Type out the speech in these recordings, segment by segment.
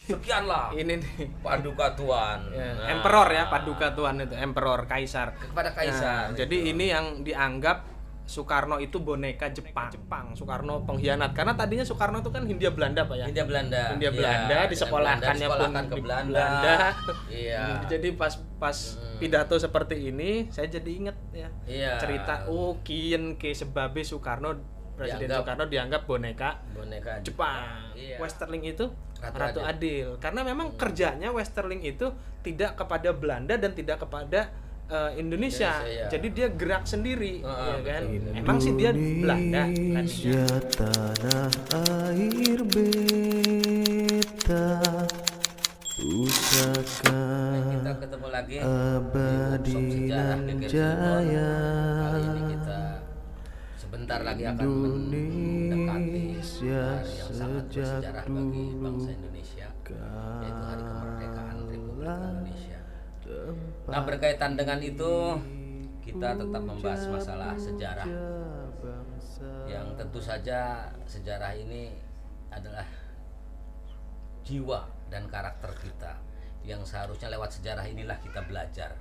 sekian lah Ini nih. Paduka Tuan. Ya, Nah, Emperor ya, Paduka Tuan itu, Emperor, Kaisar. kepada Kaisar. Nah, jadi ini yang dianggap Soekarno itu boneka Jepang. Soekarno pengkhianat. Karena tadinya Soekarno itu kan Hindia Belanda, Pak ya. Hindia Belanda. Hindia Belanda, Iya, disekolahkannya pun disekolahkan ke di Belanda. Iya. Jadi pas pidato seperti ini, saya jadi inget ya. Iya. Cerita Kien ke sebabe Soekarno, Presiden Dianggap- Soekarno dianggap boneka Boneka Jepang. Iya. Westerling itu Ratu Ratu Adil. Karena memang kerjanya Westerling itu tidak kepada Belanda dan tidak kepada Indonesia. Iya. Jadi dia gerak sendiri, ya kan? betul. Emang sih dia Belanda Indonesia tanah air beta pusaka Kita ketemu lagi abadi di workshop sejarah nan Geger jaya. Cilegon. Kali ini kita sebentar lagi akan mendekati Indonesia hari yang sangat sejak bersejarah bagi dulu bangsa Indonesia, yaitu Hari Kemerdekaan Republik Indonesia. Nah, berkaitan dengan itu kita tetap membahas masalah sejarah yang tentu saja sejarah ini adalah jiwa dan karakter kita yang seharusnya lewat sejarah inilah kita belajar.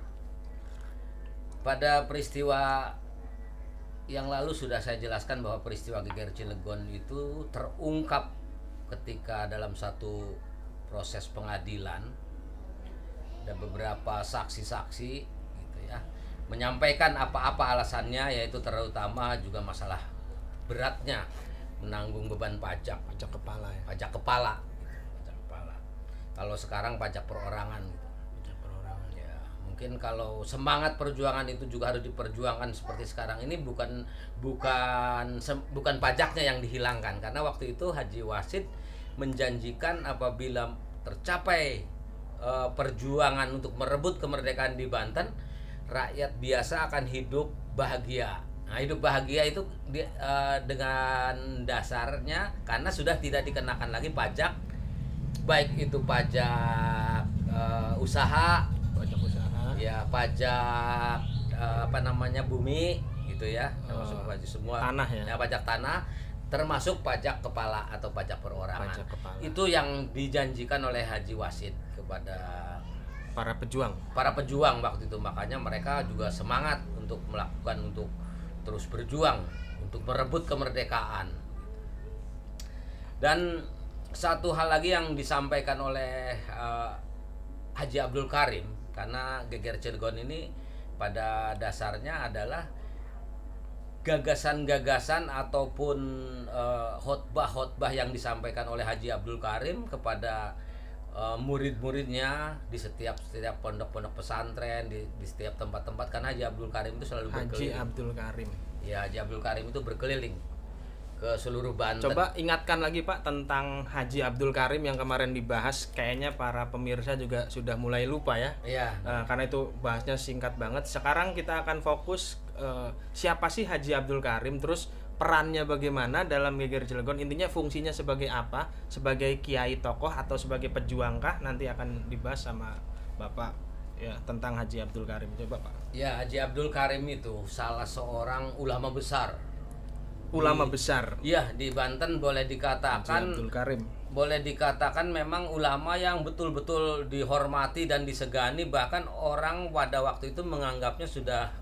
Pada peristiwa yang lalu sudah saya jelaskan bahwa peristiwa Geger Cilegon itu terungkap ketika dalam satu proses pengadilan ada beberapa saksi-saksi gitu ya menyampaikan apa-apa alasannya, yaitu terutama juga masalah beratnya menanggung beban pajak kepala ya. pajak kepala. Kalau sekarang pajak perorangan gitu. Ya, mungkin kalau semangat perjuangan itu juga harus diperjuangkan seperti sekarang ini, bukan pajaknya yang dihilangkan, karena waktu itu Haji Wasid menjanjikan apabila tercapai perjuangan untuk merebut kemerdekaan di Banten, rakyat biasa akan hidup bahagia. Nah, hidup bahagia itu dengan dasarnya karena sudah tidak dikenakan lagi pajak, baik itu pajak usaha, ya pajak bumi gitu ya, termasuk pajak semua tanah ya. Pajak tanah, termasuk pajak kepala atau pajak perorangan. Pajak kepala. Itu yang dijanjikan oleh Haji Wasid kepada Para pejuang. waktu itu. Makanya mereka juga semangat untuk melakukan, untuk terus berjuang untuk merebut kemerdekaan. Dan satu hal lagi yang disampaikan oleh Haji Abdul Karim, karena Geger Cilegon ini pada dasarnya adalah gagasan-gagasan ataupun khotbah-khotbah yang disampaikan oleh Haji Abdul Karim kepada murid-muridnya di setiap pondok-pondok pesantren, di setiap tempat-tempat, karena Haji Abdul Karim itu selalu Haji berkeliling. Abdul Karim. Ya, Haji Abdul Karim itu berkeliling ke seluruh Banten. Coba ingatkan lagi Pak tentang Haji Abdul Karim yang kemarin dibahas. Kayaknya para pemirsa juga sudah mulai lupa ya. Iya. Karena itu bahasnya singkat banget. Sekarang kita akan fokus siapa sih Haji Abdul Karim, terus perannya bagaimana dalam Geger Cilegon, intinya fungsinya sebagai apa, sebagai kiai tokoh atau sebagai pejuang kah, nanti akan dibahas sama Bapak ya tentang Haji Abdul Karim. Coba Pak. Ya, Haji Abdul Karim itu salah seorang ulama besar. Ulama besar. Iya, di Banten boleh Haji dikatakan Abdul Karim. boleh dikatakan memang ulama yang betul-betul dihormati dan disegani, bahkan orang pada waktu itu menganggapnya sudah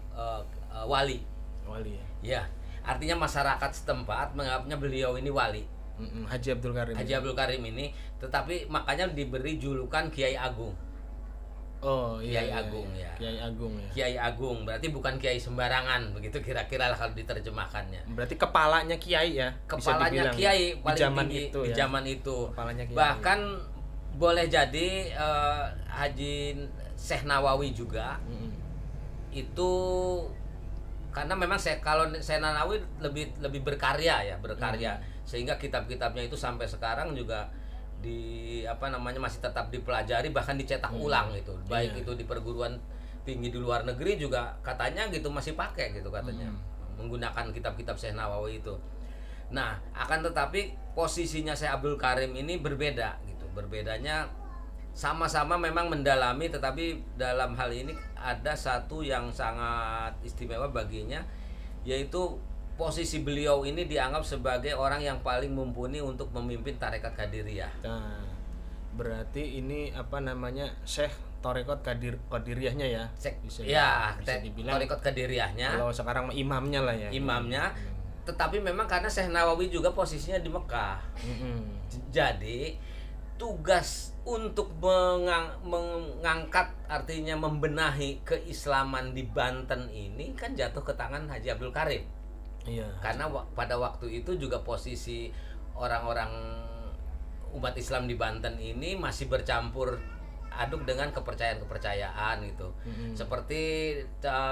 wali. Wali ya. Ya, artinya masyarakat setempat menganggapnya beliau ini wali. Haji Abdul Karim. Haji Abdul Karim ini, tetapi makanya diberi julukan Kiai Agung. Oh iya. Kiai iya, Agung iya. ya. Kiai Agung ya. Kiai Agung berarti bukan kiai sembarangan, begitu kira-kira lah kalau diterjemahkannya. Berarti kepalanya kiai ya. bisa Kepalanya dibilang. kiai Di paling zaman tinggi itu di ya. zaman itu. Kepalanya kiai. Bahkan boleh jadi Haji Syekh Nawawi juga itu, karena memang kalau Syekh Nawawi lebih berkarya ya, sehingga kitab-kitabnya itu sampai sekarang juga masih tetap dipelajari, bahkan dicetak ulang itu, baik itu di perguruan tinggi di luar negeri juga katanya gitu masih pakai gitu katanya, menggunakan kitab-kitab Syekh Nawawi itu. Nah, akan tetapi posisinya Syekh Abdul Karim ini berbeda gitu. Berbedanya sama-sama memang mendalami, tetapi dalam hal ini ada satu yang sangat istimewa baginya, yaitu posisi beliau ini dianggap sebagai orang yang paling mumpuni untuk memimpin tarekat Qadiriyah. Nah, Berarti ini apa namanya Syekh Thariqat Qadiriyahnya ya. Bisa dibilang Thariqat Qadiriyahnya. Kalau sekarang imamnya lah ya. Imamnya. Tetapi memang karena Syekh Nawawi juga posisinya di Mekah. Jadi tugas untuk mengangkat, artinya membenahi keislaman di Banten ini kan jatuh ke tangan Haji Abdul Karim. Iya. Karena pada waktu itu juga posisi orang-orang umat Islam di Banten ini masih bercampur aduk dengan kepercayaan gitu. Seperti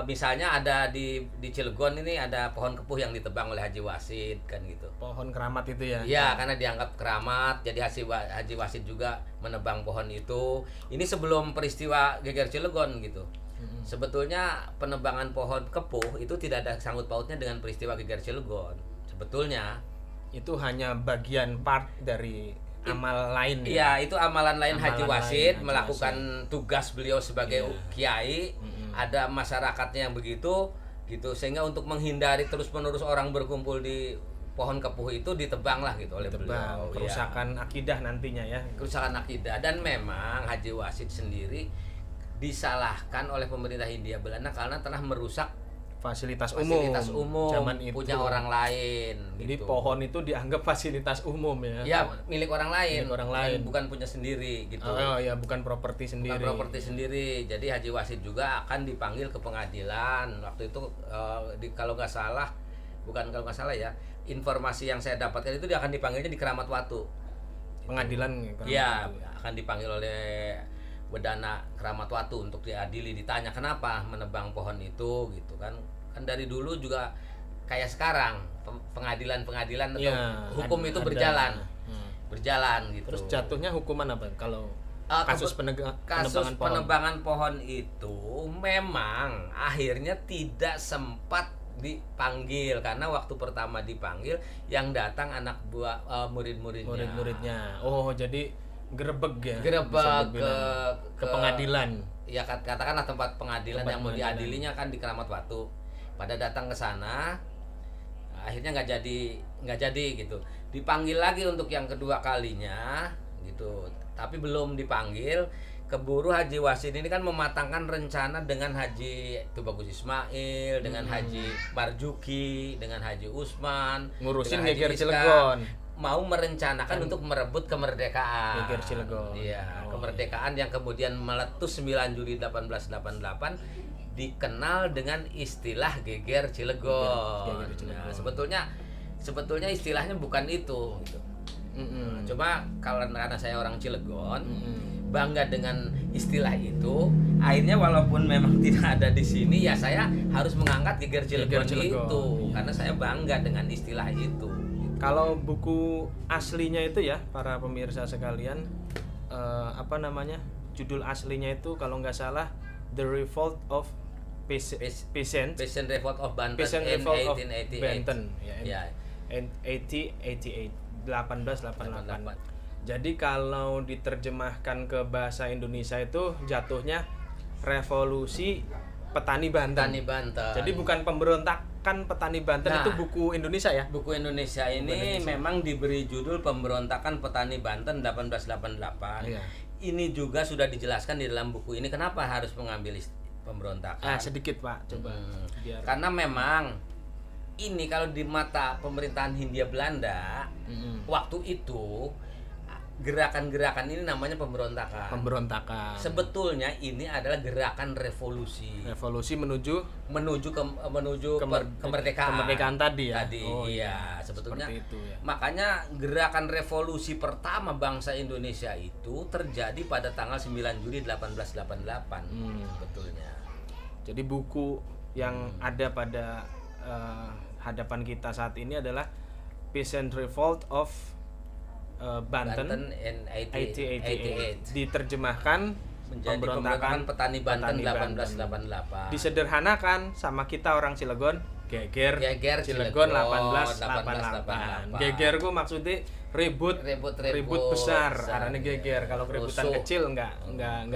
misalnya ada di Cilegon ini ada pohon kepuh yang ditebang oleh Haji Wasid kan gitu. Pohon keramat itu ya. Iya, karena dianggap keramat, jadi Haji Wasid juga menebang pohon itu. Ini sebelum peristiwa geger Cilegon gitu. Sebetulnya penebangan pohon kepuh itu tidak ada sangkut pautnya dengan peristiwa geger Cilegon. Sebetulnya itu hanya bagian part dari amal lain. Iya, itu amalan lain Haji Wasid Haji melakukan tugas beliau sebagai kiai. Ada masyarakatnya yang begitu gitu, sehingga untuk menghindari terus-menerus orang berkumpul di pohon kepuh itu ditebang lah gitu oleh beliau. Kerusakan akidah nantinya ya. Kerusakan akidah. Dan memang Haji Wasid sendiri disalahkan oleh pemerintah Hindia Belanda karena telah merusak fasilitas umum zaman itu. Punya orang lain. Jadi gitu. pohon itu dianggap fasilitas umum ya. Ya, milik orang lain. Milik orang lain. Bukan punya sendiri gitu. Oh ya, bukan properti sendiri. Bukan properti sendiri. Jadi Haji Wasid juga akan dipanggil ke pengadilan. Waktu itu kalau nggak salah ya, informasi yang saya dapatkan itu dia akan dipanggilnya di Keramat Watu. Pengadilan Iya, akan dipanggil oleh Wedana Keramat Watu untuk diadili, ditanya kenapa menebang pohon itu gitu kan. Kan dari dulu juga kayak sekarang pengadilan-pengadilan atau hukum itu berjalan. Berjalan gitu. Terus jatuhnya hukuman apa kalau kasus penebangan pohon itu memang akhirnya tidak sempat dipanggil karena waktu pertama dipanggil yang datang anak buah murid-muridnya. Oh, jadi gerebek ke pengadilan. Ya katakanlah tempat pengadilan yang mau diadilinya kan di Keramat Watu. Pada datang ke sana akhirnya nggak jadi gitu. Dipanggil lagi untuk yang kedua kalinya gitu. Tapi belum dipanggil, keburu Haji Wasid ini kan mematangkan rencana dengan Haji Tubagus Ismail, dengan Haji Marjuki, dengan Haji Usman, ngurusin geger Cilegon. Mau merencanakan untuk merebut kemerdekaan. Geger Cilegon. Iya, kemerdekaan yang kemudian meletus 9 Juli 1888 dikenal dengan istilah geger Cilegon. Nah, sebetulnya istilahnya bukan itu gitu. Cuma karena saya orang Cilegon, bangga dengan istilah itu, akhirnya walaupun memang tidak ada di sini ya saya harus mengangkat geger Cilegon itu karena saya bangga dengan istilah itu. Kalau buku aslinya itu ya para pemirsa sekalian, judul aslinya itu kalau nggak salah The Revolt of Peasant Revolt of Banten in 1888. Banten ya. 1888. Jadi kalau diterjemahkan ke bahasa Indonesia itu jatuhnya revolusi petani Banten. Jadi bukan pemberontakan petani Banten. Itu buku Indonesia ya? Buku Indonesia ini memang diberi judul Pemberontakan Petani Banten 1888. Iya. Ini juga sudah dijelaskan di dalam buku ini kenapa harus mengambil pemberontakan. Sedikit Pak, coba. Karena memang ini kalau di mata pemerintahan Hindia Belanda waktu itu gerakan-gerakan ini namanya pemberontakan. Sebetulnya ini adalah gerakan revolusi. Revolusi menuju kemerdekaan tadi ya. Iya, sebetulnya. Itu, ya. Makanya gerakan revolusi pertama bangsa Indonesia itu terjadi pada tanggal 9 Juli 1888. Sebetulnya. Jadi buku yang ada pada hadapan kita saat ini adalah Peasant Revolt of Banten in 1888 diterjemahkan menjadi pemberontakan petani Banten 1888. Disederhanakan sama kita orang Cilegon, geger Cilegon 1888. Geger ku maksudnya ribut besar, arane geger. Kalau keributan kecil enggak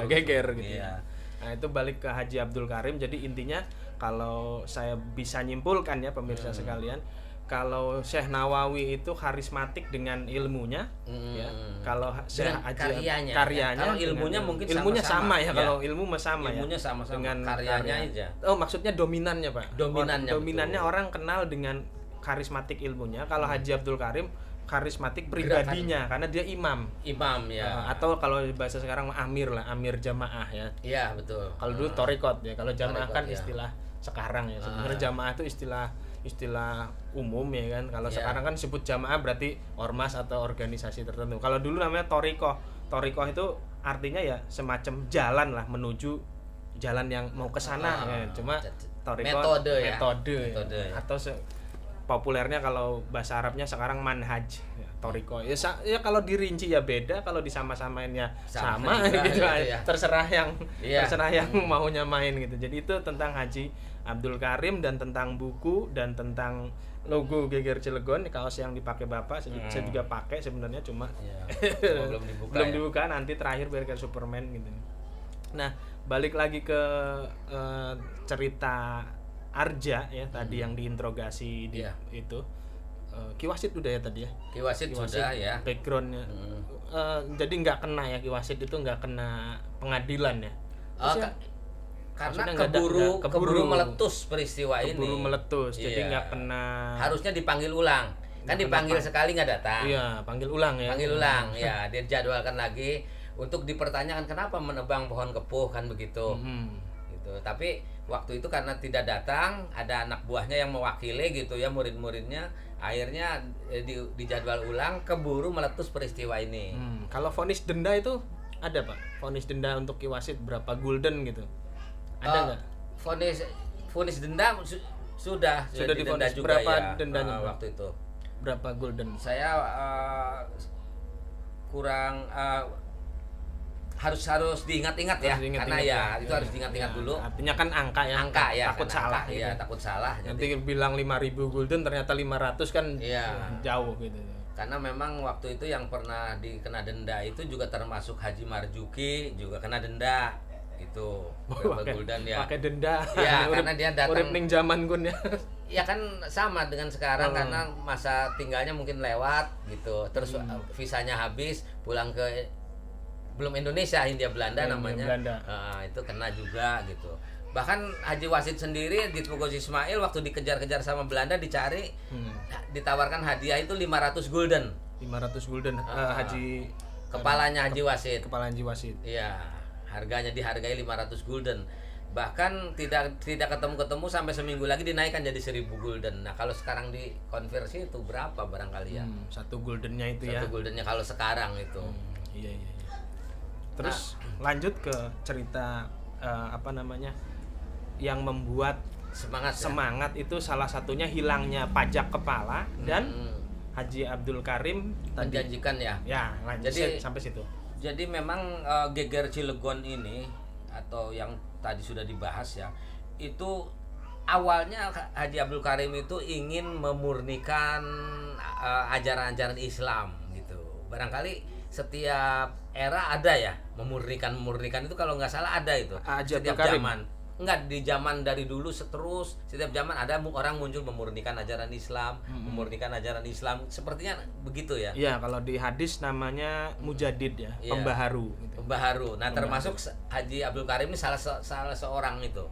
geger gitu. Iya. Nah, itu balik ke Haji Abdul Karim. Jadi intinya kalau saya bisa nyimpulkan ya pemirsa sekalian, kalau Syekh Nawawi itu karismatik dengan ilmunya, ya. Kalau Syekh Dengan Haji karyanya. Kalau ilmunya dengan- mungkin ilmunya sama-sama, sama ya. ya. Kalau ilmu mah sama ya. Ilmunya sama-sama, dengan karyanya aja. Oh, maksudnya dominannya, Pak. Dominannya, Dominannya betul. orang kenal dengan karismatik ilmunya. Kalau Haji Abdul Karim karismatik pribadinya karena dia imam. Imam ya. Atau kalau bahasa sekarang amir lah, amir jamaah ya. Iya, betul. Kalau dulu torikot ya, kalau jamaah Thariqat, kan ya. istilah sekarang ya. Sebenarnya jamaah itu istilah umum ya kan. Kalau Ya. sekarang kan sebut jamaah berarti ormas atau organisasi tertentu. Kalau dulu namanya torikoh. Torikoh itu artinya ya semacam jalan lah menuju jalan yang mau ke sana ya. Cuma torikoh Metode ya. metode ya. atau populernya kalau bahasa Arabnya sekarang manhaj ya, toriko ya, ya kalau dirinci ya beda, kalau disama-samain ya sama juga, gitu ya. terserah yang Iya. terserah yang maunya main gitu. Jadi itu tentang Haji Abdul Karim dan tentang buku dan tentang logo Geger Cilegon, kaos yang dipakai Bapak saya juga pakai sebenarnya, cuma Iya. Cuma belum dibuka. belum ya. dibuka, nanti terakhir biar kayak Superman gitu. Nah, balik lagi ke cerita Arja ya tadi yang diinterogasi di Iya. itu. Ki Wasid udah ya tadi ya. Ki Wasid sudah ya. Backgroundnya. Jadi nggak kena ya Ki Wasid itu nggak kena pengadilan ya. Oh, Terus ya, karena maksudnya nggak ada- nggak keburu meletus peristiwa ini. keburu meletus, jadi Iya. nggak kena. Harusnya dipanggil ulang. Kan dipanggil sekali nggak datang. Iya, panggil ulang ya. Panggil ulang, ya. Dia jadwalkan lagi untuk dipertanyakan kenapa menebang pohon kepuh kan begitu. Gitu. Tapi waktu itu karena tidak datang, ada anak buahnya yang mewakili gitu ya, murid-muridnya. Akhirnya dijadwal ulang, keburu meletus peristiwa ini. Kalau vonis denda itu ada Pak? Vonis denda untuk Ki Wasid berapa gulden gitu? Ada nggak? Vonis denda sudah didenda divonis. juga Berapa ya dendanya, Pak? waktu itu. Berapa gulden? Saya kurang harus diingat-ingat ya, Harus diingat-ingat karena ya ya. itu harus diingat-ingat Ya, dulu. artinya kan angka ya. Angka ya, takut kan salah angka, gitu. iya, takut salah. Nanti Jadi, bilang 5.000 gulden ternyata 500 kan Iya. jauh gitu. karena memang waktu itu yang pernah dikena denda itu juga termasuk Haji Marjuki, juga kena denda gitu. Berapa gulden ya. Pakai denda. Ya, Urip- karena dia datang- urip ning zaman kun ya. Ya kan sama dengan sekarang karena masa tinggalnya mungkin lewat gitu. Terus visanya habis, pulang ke belum Indonesia, Hindia Belanda Hindia namanya. Belanda. Itu kena juga gitu. Bahkan Haji Wasid sendiri di Tugu Ismail waktu dikejar-kejar sama Belanda dicari, ditawarkan hadiah itu 500 gulden. 500 gulden Haji Kepalanya Haji Wasid. kepala Haji Wasid. Iya, harganya dihargai 500 gulden. Bahkan tidak ketemu sampai seminggu lagi dinaikkan jadi 1000 gulden. Nah, kalau sekarang dikonversi itu berapa barangkali ya? Satu guldennya itu ya. Satu guldennya kalau sekarang itu. Iya. Terus lanjut ke cerita apa namanya yang membuat semangat itu salah satunya hilangnya pajak kepala dan Haji Abdul Karim tadi Menjanjikan ya. ya lanjut Jadi- sampai situ. Jadi memang Geger Cilegon ini atau yang tadi sudah dibahas ya, itu awalnya Haji Abdul Karim itu ingin memurnikan ajaran-ajaran Islam gitu. Barangkali setiap era ada ya memurnikan itu, kalau nggak salah ada itu. Haji Setiap Abdul Karim? zaman. Enggak, di zaman dari dulu terus setiap zaman ada orang muncul memurnikan ajaran Islam, memurnikan ajaran Islam. Sepertinya begitu ya. Iya, kalau di hadis namanya mujadid ya, Iya. pembaharu gitu. Pembaharu. Nah, termasuk Haji Abdul Karim ini salah seorang itu.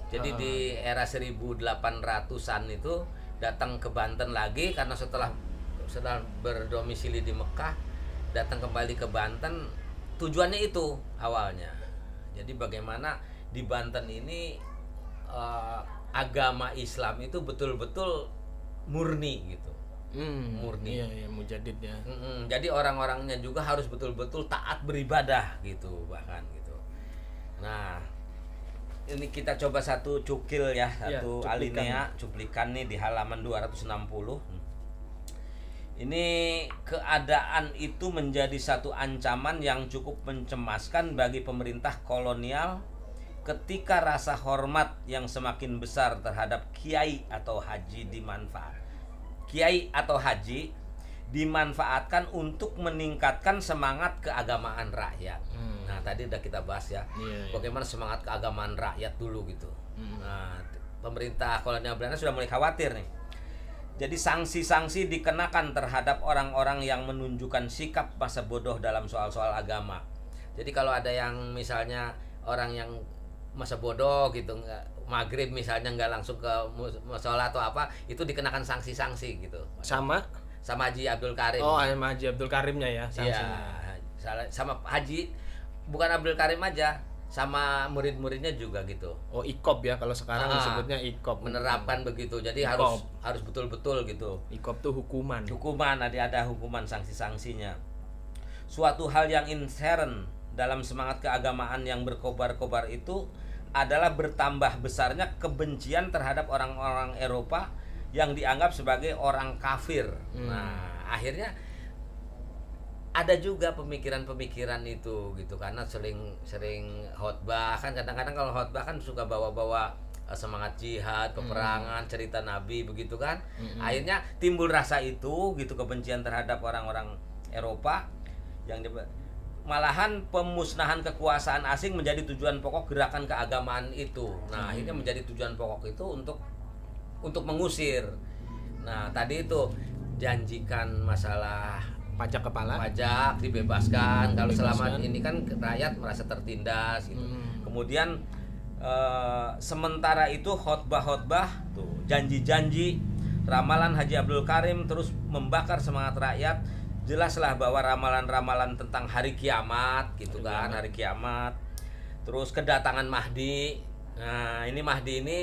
Jadi di era 1800-an itu datang ke Banten lagi karena setelah berdomisili di Mekah, datang kembali ke Banten. Tujuannya itu awalnya. Jadi bagaimana di Banten ini agama Islam itu betul-betul murni gitu. Murni. Iya, mujadid ya. Jadi orang-orangnya juga harus betul-betul taat beribadah gitu bahkan gitu. Nah, ini kita coba satu cukil ya, satu alinea cuplikan nih di halaman 260. Ini keadaan itu menjadi satu ancaman yang cukup mencemaskan bagi pemerintah kolonial ketika rasa hormat yang semakin besar terhadap kiai atau haji dimanfaatkan untuk meningkatkan semangat keagamaan rakyat. Nah, tadi udah kita bahas ya, bagaimana semangat keagamaan rakyat dulu gitu. Nah, pemerintah kolonial Belanda sudah mulai khawatir nih. Jadi sanksi-sanksi dikenakan terhadap orang-orang yang menunjukkan sikap masa bodoh dalam soal-soal agama. Jadi kalau ada yang misalnya orang yang masa bodoh gitu, maghrib misalnya nggak langsung ke musola atau apa, itu dikenakan sanksi-sanksi gitu. Sama Haji Abdul Karim. Oh, sama Haji Abdul Karimnya ya Iya, sanksinya. sama Haji, bukan Abdul Karim aja, sama murid-muridnya juga gitu. Oh, IKOP ya kalau sekarang disebutnya IKOP. Menerapkan begitu. Jadi IKOP. harus betul-betul gitu. IKOP tuh hukuman. Hukuman, ada hukuman sanksi-sanksinya. Suatu hal yang inherent dalam semangat keagamaan yang berkobar-kobar itu adalah bertambah besarnya kebencian terhadap orang-orang Eropa yang dianggap sebagai orang kafir. Nah, akhirnya ada juga pemikiran-pemikiran itu gitu, karena sering khotbah kan, kadang-kadang kalau khotbah kan suka bawa-bawa semangat jihad, peperangan, cerita Nabi begitu kan. Akhirnya timbul rasa itu gitu, kebencian terhadap orang-orang Eropa yang malahan pemusnahan kekuasaan asing menjadi tujuan pokok gerakan keagamaan itu. Nah, akhirnya menjadi tujuan pokok itu untuk mengusir. Nah, tadi itu janjikan masalah Pajak kepala. pajak dibebaskan kalau selama ini kan rakyat merasa tertindas gitu. Kemudian sementara itu khotbah tuh, janji-janji, ramalan Haji Abdul Karim terus membakar semangat rakyat. Jelaslah bahwa ramalan-ramalan tentang hari kiamat gitu kan, hari kiamat. Terus kedatangan Mahdi. Nah, ini Mahdi ini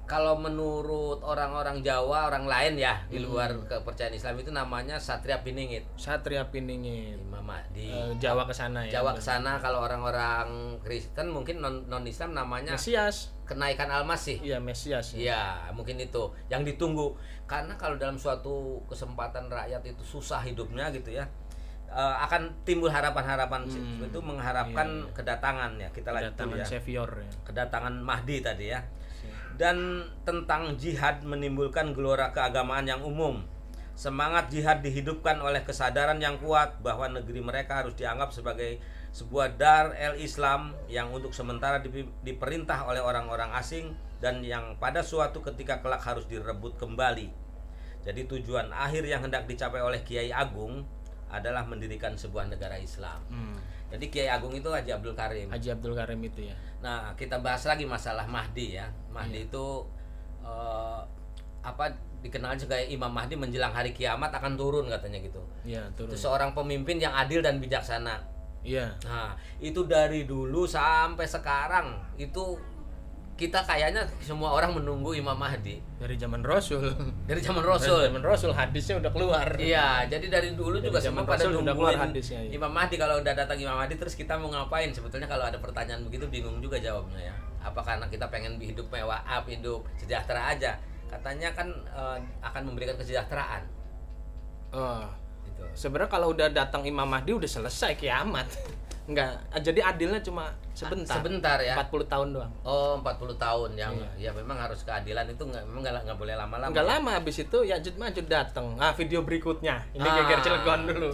kalau menurut orang-orang Jawa, orang lain ya di luar kepercayaan Islam itu namanya Satria Piningit. Satria Piningit. Imam Mahdi. Jawa ke sana ya. Jawa ke sana. Kalau orang-orang Kristen mungkin non Islam namanya Mesias. Kenaikan Al-Masih. Iya, Mesias. Iya, mungkin itu yang ditunggu. Karena kalau dalam suatu kesempatan rakyat itu susah hidupnya gitu ya, akan timbul harapan-harapan itu mengharapkan kedatangan ya. Kita lanjut dulu ya. Savior ya. Kedatangan Mahdi tadi ya. Dan tentang jihad menimbulkan gelora keagamaan yang umum. Semangat jihad dihidupkan oleh kesadaran yang kuat bahwa negeri mereka harus dianggap sebagai sebuah dar el-Islam yang untuk sementara diperintah oleh orang-orang asing dan yang pada suatu ketika kelak harus direbut kembali. Jadi tujuan akhir yang hendak dicapai oleh Kiai Agung adalah mendirikan sebuah negara Islam. Jadi Kiai Agung itu Haji Abdul Karim. Haji Abdul Karim itu ya. Nah, kita bahas lagi masalah Mahdi ya. Mahdi itu dikenal sebagai Imam Mahdi menjelang hari kiamat akan turun katanya gitu. Iya, turun. Itu seorang pemimpin yang adil dan bijaksana. Iya. Nah, itu dari dulu sampai sekarang itu kita kayaknya semua orang menunggu Imam Mahdi Dari zaman Rasul. dari zaman Rasul. Dari zaman Rasul hadisnya udah keluar. Iya, jadi dari dulu Dari juga zaman semua pada Rasul udah keluar nungguin hadisnya, ya. Imam Mahdi. Kalau udah datang Imam Mahdi terus kita mau ngapain? Sebetulnya kalau ada pertanyaan begitu bingung juga jawabnya ya. Apa karena kita pengen hidup mewah, hidup sejahtera aja? Katanya kan akan memberikan kesejahteraan. Oh. Gitu. Sebenarnya kalau udah datang Imam Mahdi udah selesai kiamat. Enggak, jadi adilnya cuma sebentar. Sebentar ya. 40 tahun doang. Oh, 40 tahun yang ya memang harus keadilan itu nggak boleh lama-lama. Enggak lama habis itu Ya'juj Ma'juj datang. Video berikutnya. Ini Geger Cilegon dulu.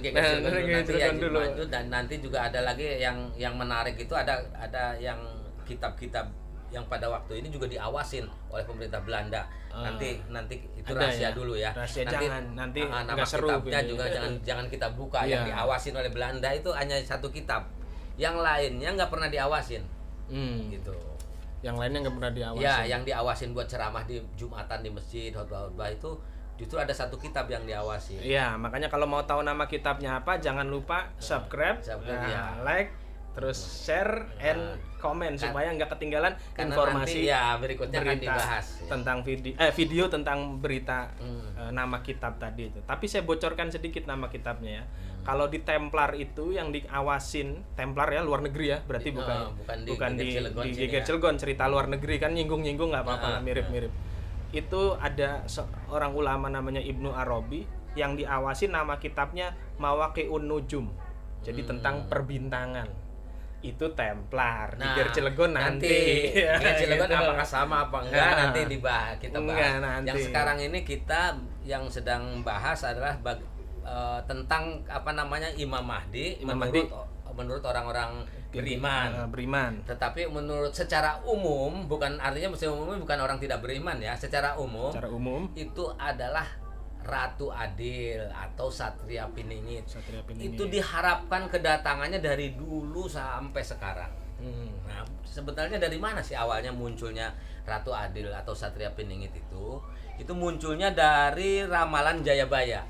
Ini Geger Geger Cilegon dulu. Dan nanti juga ada lagi yang menarik itu ada yang kitab-kitab yang pada waktu ini juga diawasin oleh pemerintah Belanda. Nanti itu ada rahasia ya? Dulu ya. Rahasia nanti nama nggak seru kitabnya gitu. juga jangan kita buka. Iya. Yang diawasin oleh Belanda itu hanya satu kitab. Yang lainnya nggak pernah diawasin. Gitu. Yang lainnya nggak pernah diawasin. Ya, yang diawasin buat ceramah di Jumatan di masjid, khotbah itu justru ada satu kitab yang diawasi. Iya, makanya kalau mau tahu nama kitabnya apa, jangan lupa subscribe, ya. like, terus share and comment supaya nggak ketinggalan Karena informasi nanti, ya, berikutnya akan berita dibahas ya. tentang video tentang berita nama kitab tadi itu. Tapi saya bocorkan sedikit nama kitabnya ya. Kalau di Templar itu yang diawasin, Templar ya luar negeri ya, berarti bukan di Geger Cilegon, cerita luar negeri kan nyinggung-nyinggung nggak apa-apa, mirip-mirip. Itu ada seorang ulama namanya Ibnu Arabi yang diawasin, nama kitabnya Mawaqi'un Nujum. Jadi tentang perbintangan. Itu Templar. Di Geger Cilegon nanti. Geger Cilegon gitu. apakah sama apa enggak nanti kita bahas. Nanti. Yang sekarang ini kita yang sedang bahas adalah tentang Imam Mahdi menurut orang-orang beriman. Beriman. Tetapi menurut secara umum, bukan artinya muslim umum bukan orang tidak beriman ya. Secara umum itu adalah Ratu Adil atau Satria Piningit. Itu diharapkan kedatangannya dari dulu sampai sekarang. Nah, sebetulnya dari mana sih awalnya munculnya Ratu Adil atau Satria Piningit itu? Itu munculnya dari ramalan Jayabaya.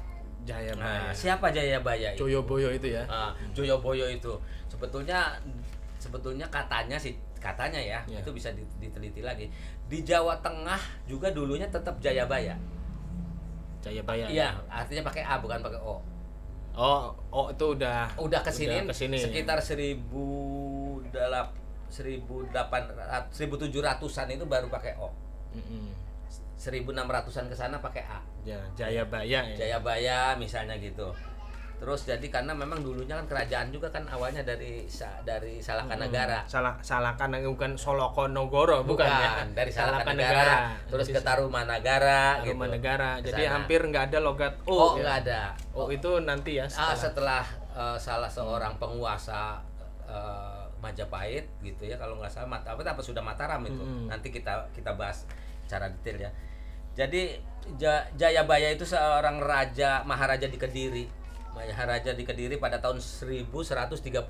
Nah, siapa Jayabaya itu? Joyoboyo itu ya. Joyoboyo itu sebetulnya katanya ya, itu bisa diteliti lagi. Di Jawa Tengah juga dulunya tetap Jayabaya. Jayabaya. Iya, artinya pakai A bukan pakai O. Oh itu udah kesini sekitar 1700-an itu baru pakai O. 1600-an ke sana pakai A. Ya, Jayabaya ya. Jayabaya misalnya gitu. Terus jadi karena memang dulunya kan kerajaan juga kan awalnya dari Salakanagara. Salakan bukan Solokonogoro bukan ya. Dari Salakanagara. Terus ke Tarumanagara gitu. Jadi hampir nggak ada logat O. Nggak ada. O itu nanti ya setelah salah seorang penguasa Majapahit gitu ya, kalau nggak salah apa sudah Mataram itu. Nanti kita bahas secara detail ya. Jadi Jayabaya itu seorang maharaja di Kediri. Maharaja di Kediri pada tahun 1135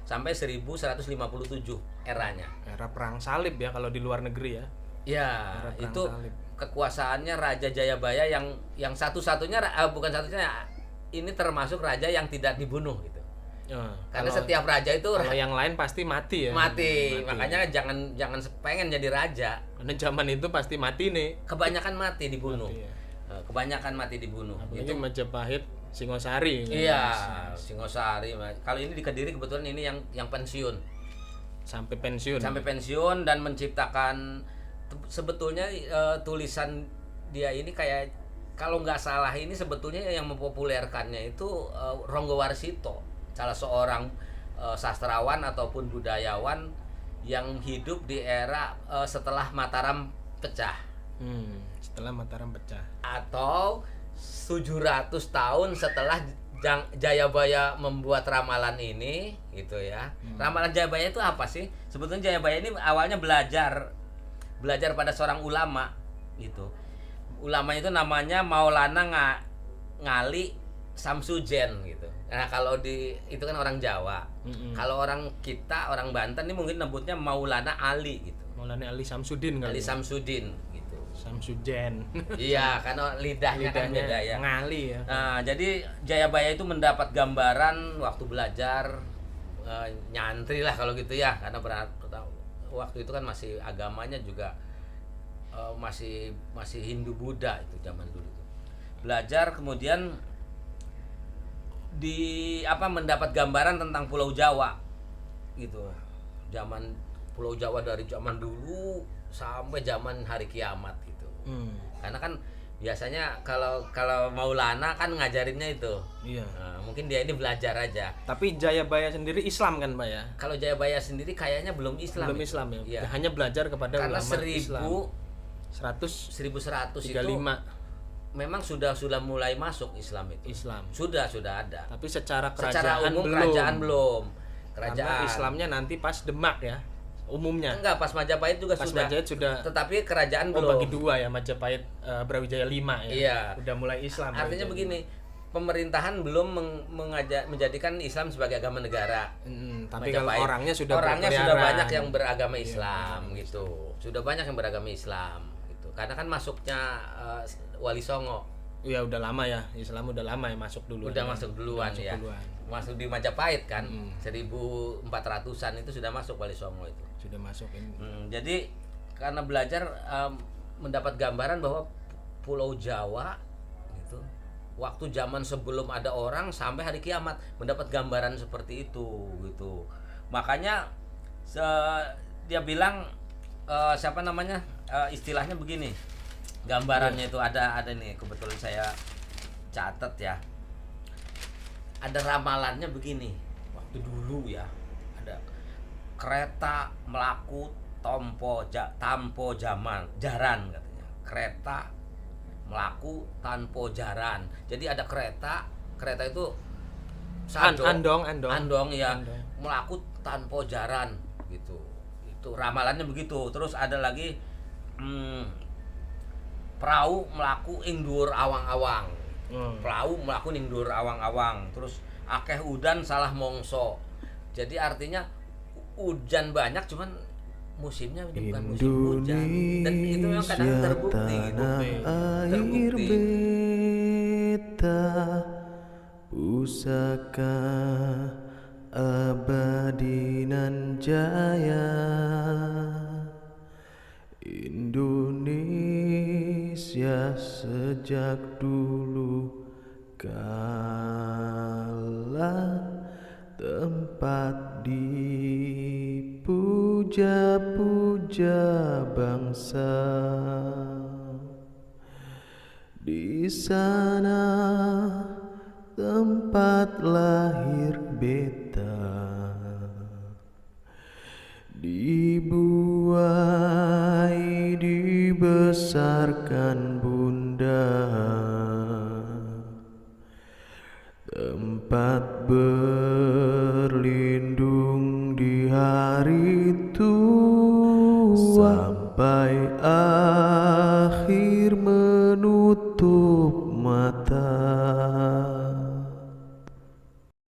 sampai 1157 eranya. Era perang salib ya kalau di luar negeri ya. Ya, itu salib. Kekuasaannya Raja Jayabaya yang satu-satunya bukan satunya, ini termasuk raja yang tidak dibunuh gitu. Karena setiap raja itu kalau yang lain pasti mati ya. Mati. Makanya jangan pengen jadi raja. Karena zaman itu pasti mati nih. Kebanyakan mati dibunuh. Kebanyakan mati dibunuh. Itu Majapahit, Singosari. Iya, Singosari. Kalau ini di Kediri kebetulan ini yang pensiun. Sampai pensiun dan menciptakan sebetulnya tulisan dia ini kayak kalau nggak salah ini sebetulnya yang mempopulerkannya itu Ronggo Warsito, salah seorang sastrawan ataupun budayawan yang hidup di era setelah Mataram pecah. Setelah Mataram pecah. Atau 700 tahun setelah Jayabaya membuat ramalan ini gitu ya. Ramalan Jayabaya itu apa sih? Sebetulnya Jayabaya ini awalnya belajar pada seorang ulama gitu. Ulama itu namanya Maulana Ngali Samsujen gitu. Nah, kalau itu kan orang Jawa. Kalau orang Banten ini mungkin nyebutnya Maulana Ali gitu. Maulana Ali Samsudin kali. Ali Samsudin gitu. Samsujen. Iya, karena lidahnya kan beda ya. Ngali ya. Nah, jadi Jayabaya itu mendapat gambaran waktu belajar nyantri lah kalau gitu ya, karena waktu itu kan masih agamanya juga masih Hindu Buddha itu zaman dulu itu. Belajar kemudian mendapat gambaran tentang Pulau Jawa gitu. Zaman Pulau Jawa dari zaman dulu sampai zaman hari kiamat gitu. Karena kan biasanya kalau Maulana kan ngajarinnya itu. Iya. Nah, mungkin dia ini belajar aja. Tapi Jayabaya sendiri Islam kan, Pak ya? Kalau Jayabaya sendiri kayaknya belum Islam. Belum Islam ya. Ya. Hanya belajar kepada karena ulama Islam. 1135 itu memang sudah mulai masuk Islam itu. Sudah ada. Tapi secara umum kerajaan belum. Karena Islamnya nanti pas Demak ya. Umumnya. Enggak, pas Majapahit juga pas sudah. Majapahit sudah. Tetapi kerajaan belum. Bagi dua ya, Majapahit Brawijaya 5 ya. Iya. Udah mulai Islam. Artinya begini, pemerintahan belum menjadikan Islam sebagai agama negara. Tapi kalau orangnya sudah banyak yang beragama Islam gitu. Sudah banyak yang beragama Islam gitu. Karena kan masuknya Wali Songo. Ya udah lama ya, Islam udah lama ya masuk duluan. Masuk duluan. Masuk di Majapahit kan. 1400-an itu sudah masuk Wali Songo itu. Sudah masuk ini. Jadi karena belajar mendapat gambaran bahwa Pulau Jawa gitu, waktu zaman sebelum ada orang sampai hari kiamat mendapat gambaran seperti itu gitu. Makanya dia bilang istilahnya begini. Gambarannya itu ada nih, kebetulan saya catat ya. Ada ramalannya begini. Waktu dulu ya, ada kereta melaku tampo jaran katanya. Kereta melaku tanpa jaran. Jadi ada kereta itu Andong ya, Andong. melaku tanpa jaran gitu. Itu ramalannya begitu. Terus ada lagi perahu melaku ing dhuwur awang-awang. Perahu melaku ing dhuwur awang-awang. Terus akeh udan salah mongso. Jadi artinya hujan banyak cuman musimnya ini bukan musim hujan. Dan itu memang kadang terbukti gitu. air beta pusaka abadi nan jaya Indonesia sejak dulu kala tempat dipuja-puja bangsa. Di sana tempat lahir beta, dibuai dibesarkan bunda, tempat berlindung di hari tua sampai akhir menutup mata.